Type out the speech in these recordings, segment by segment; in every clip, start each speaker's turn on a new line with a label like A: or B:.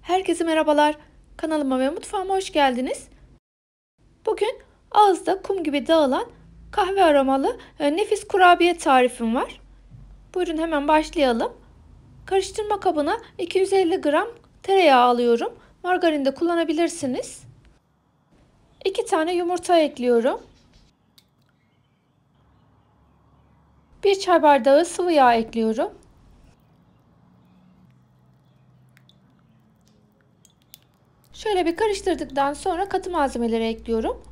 A: Herkese merhabalar. Kanalıma ve mutfağıma hoş geldiniz. Bugün ağızda kum gibi dağılan kahve aromalı nefis kurabiye tarifim var. Buyurun hemen başlayalım. Karıştırma kabına 250 gram tereyağı alıyorum. Margarin de kullanabilirsiniz. 2 tane yumurta ekliyorum. 1 çay bardağı sıvı yağ ekliyorum. Şöyle bir karıştırdıktan sonra katı malzemeleri ekliyorum.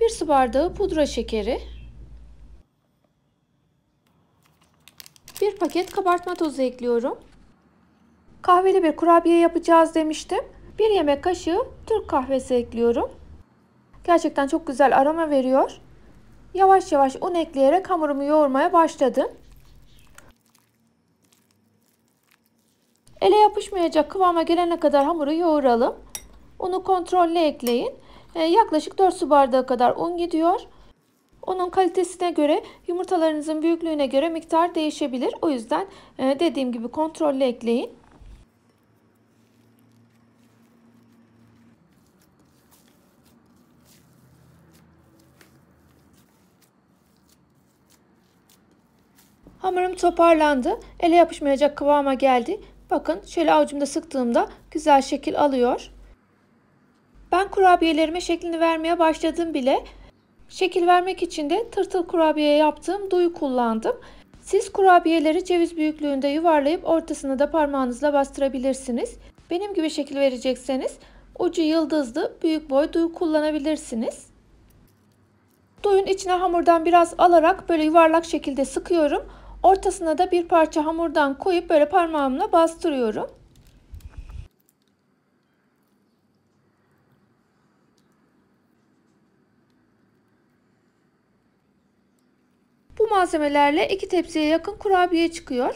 A: 1 su bardağı pudra şekeri. 1 paket kabartma tozu ekliyorum. Kahveli bir kurabiye yapacağız demiştim. 1 yemek kaşığı Türk kahvesi ekliyorum. Gerçekten çok güzel aroma veriyor. Yavaş yavaş un ekleyerek hamurumu yoğurmaya başladım. Ele yapışmayacak kıvama gelene kadar hamuru yoğuralım. Unu kontrollü ekleyin. Yaklaşık 4 su bardağı kadar un gidiyor. Unun kalitesine göre, yumurtalarınızın büyüklüğüne göre miktar değişebilir. O yüzden dediğim gibi kontrollü ekleyin. Hamurum toparlandı. Ele yapışmayacak kıvama geldi. Bakın şöyle avucumda sıktığımda güzel şekil alıyor. Ben kurabiyelerime şeklini vermeye başladım bile. Şekil vermek için de tırtıl kurabiye yaptığım duyu kullandım. Siz kurabiyeleri ceviz büyüklüğünde yuvarlayıp ortasına da parmağınızla bastırabilirsiniz. Benim gibi şekil verecekseniz ucu yıldızlı büyük boy duyu kullanabilirsiniz. Duyun içine hamurdan biraz alarak böyle yuvarlak şekilde sıkıyorum. Ortasına da bir parça hamurdan koyup böyle parmağımla bastırıyorum. Bu malzemelerle 2 tepsiye yakın kurabiye çıkıyor.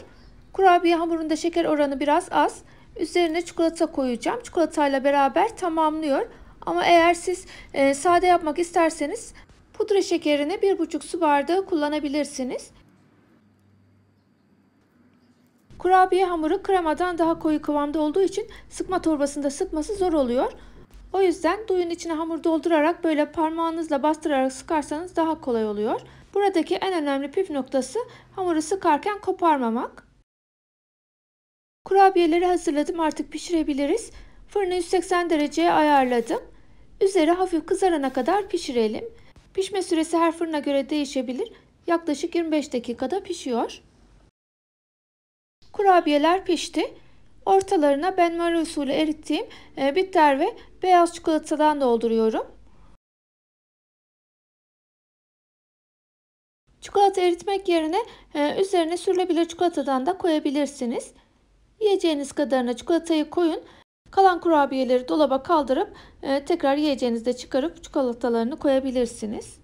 A: Kurabiye hamurunda şeker oranı biraz az. Üzerine çikolata koyacağım. Çikolatayla beraber tamamlıyor. Ama eğer siz sade yapmak isterseniz pudra şekerini 1,5 su bardağı kullanabilirsiniz. Kurabiye hamuru kremadan daha koyu kıvamda olduğu için sıkma torbasında sıkması zor oluyor. O yüzden duyun içine hamur doldurarak böyle parmağınızla bastırarak sıkarsanız daha kolay oluyor. Buradaki en önemli püf noktası hamuru sıkarken koparmamak. Kurabiyeleri hazırladım, artık pişirebiliriz. Fırını 180 dereceye ayarladım. Üzeri hafif kızarana kadar pişirelim. Pişme süresi her fırına göre değişebilir. Yaklaşık 25 dakikada pişiyor. Kurabiyeler pişti. Ortalarına benmari usulü erittiğim bitter ve beyaz çikolatadan dolduruyorum. Çikolata eritmek yerine üzerine sürülebilir çikolatadan da koyabilirsiniz. Yiyeceğiniz kadarına çikolatayı koyun. Kalan kurabiyeleri dolaba kaldırıp tekrar yiyeceğinizde çıkarıp çikolatalarını koyabilirsiniz.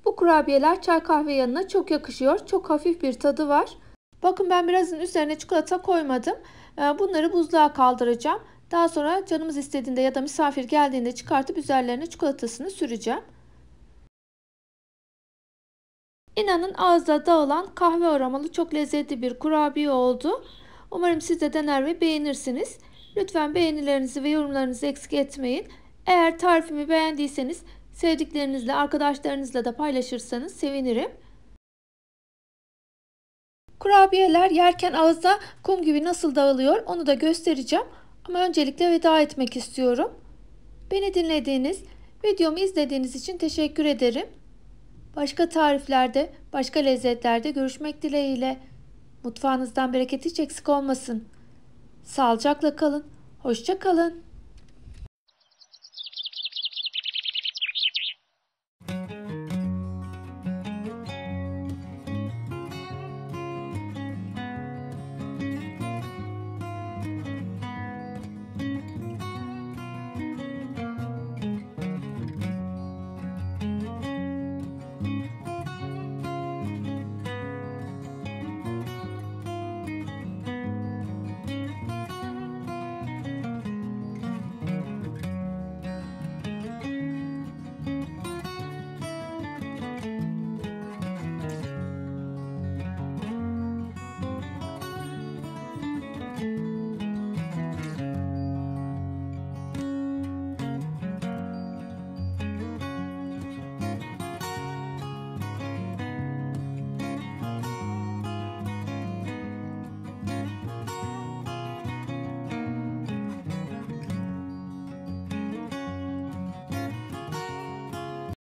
A: Bu kurabiyeler çay kahve yanına çok yakışıyor. Çok hafif bir tadı var. Bakın ben birazın üzerine çikolata koymadım. Bunları buzluğa kaldıracağım. Daha sonra canımız istediğinde ya da misafir geldiğinde çıkartıp üzerlerine çikolatasını süreceğim. İnanın ağızda dağılan kahve aromalı çok lezzetli bir kurabiye oldu. Umarım siz de dener ve beğenirsiniz. Lütfen beğenilerinizi ve yorumlarınızı eksik etmeyin. Eğer tarifimi beğendiyseniz sevdiklerinizle, arkadaşlarınızla da paylaşırsanız sevinirim. Kurabiyeler yerken ağızda kum gibi nasıl dağılıyor onu da göstereceğim. Ama öncelikle veda etmek istiyorum. Beni dinlediğiniz, videomu izlediğiniz için teşekkür ederim. Başka tariflerde, başka lezzetlerde görüşmek dileğiyle. Mutfağınızdan bereket hiç eksik olmasın. Sağlıcakla kalın, hoşça kalın.